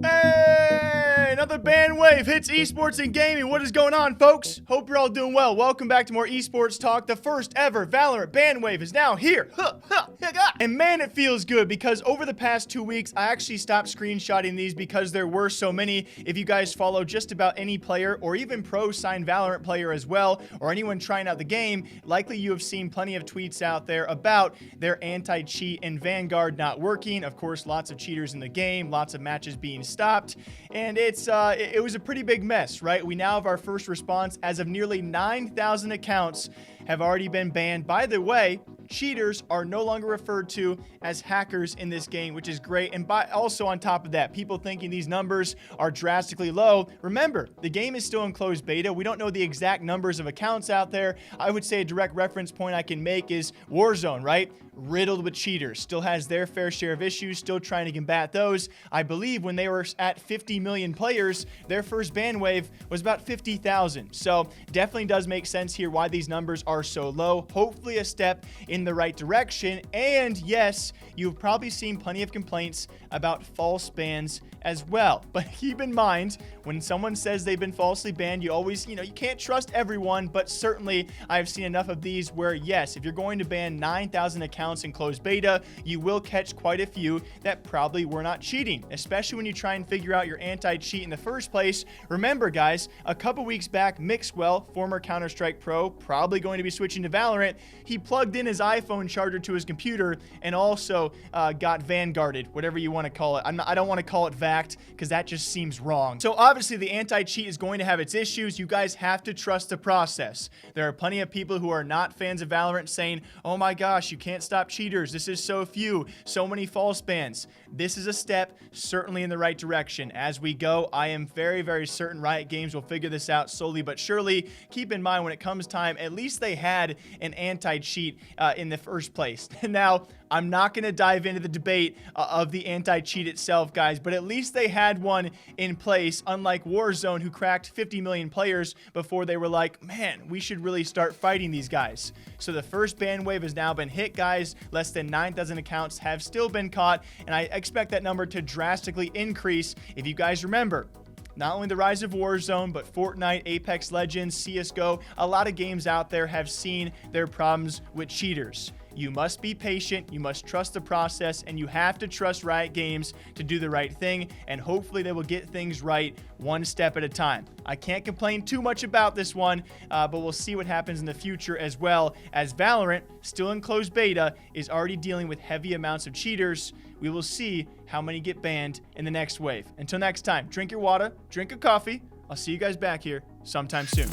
Hey, another ban wave hits esports and gaming. What is going on, folks? Hope you're all doing well. Welcome back to more esports talk. The first ever Valorant ban wave is now here. And man, it feels good because over the past 2 weeks, I actually stopped screenshotting these because there were so many. If you guys follow just about any player or even pro signed Valorant player as well, or anyone trying out the game, likely you have seen plenty of tweets out there about their anti-cheat and Vanguard not working. Of course, lots of cheaters in the game, lots of matches being stopped, and it was a pretty big mess, right? We now have our first response as of nearly 9,000 accounts have already been banned. By the way, cheaters are no longer referred to as hackers in this game, which is great. And also on top of that, people thinking these numbers are drastically low. Remember, the game is still in closed beta. We don't know the exact numbers of accounts out there. I would say a direct reference point I can make is Warzone, right? Riddled with cheaters, still has their fair share of issues, still trying to combat those. I believe when they were at 50 million players, their first ban wave was about 50,000. So definitely does make sense here why these numbers are so low. Hopefully a step in the right direction. And yes, you've probably seen plenty of complaints about false bans as well. But keep in mind, when someone says they've been falsely banned, you always, you can't trust everyone, but certainly I've seen enough of these where yes, if you're going to ban 9,000 accounts in closed beta, you will catch quite a few that probably were not cheating, especially when you try and figure out your anti-cheat in the first place. Remember guys, a couple weeks back, Mixedwell, former Counter-Strike pro, probably going to be switching to Valorant, he plugged in his iPhone charger to his computer and also got Vanguarded, whatever you want to call it. I don't want to call it VAC'd because that just seems wrong. So obviously the anti-cheat is going to have its issues. You guys have to trust the process. There are plenty of people who are not fans of Valorant saying, oh my gosh, you can't stop cheaters. This is so few, so many false bans. This is a step certainly in the right direction. As we go, I am very, very certain Riot Games will figure this out slowly but surely. Keep in mind when it comes time, at least they had an anti-cheat in the first place. Now, I'm not going to dive into the debate of the anti-cheat itself, guys, but at least they had one in place, unlike Warzone, who cracked 50 million players before they were like, man, we should really start fighting these guys. So the first ban wave has now been hit, guys. Less than 9,000 accounts have still been caught, and I expect that number to drastically increase. If you guys remember, not only the rise of Warzone, but Fortnite, Apex Legends, CSGO, a lot of games out there have seen their problems with cheaters. You must be patient, you must trust the process, and you have to trust Riot Games to do the right thing, and hopefully they will get things right one step at a time. I can't complain too much about this one, but we'll see what happens in the future as well, as Valorant, still in closed beta, is already dealing with heavy amounts of cheaters. We will see how many get banned in the next wave. Until next time, drink your water, drink your coffee. I'll see you guys back here sometime soon.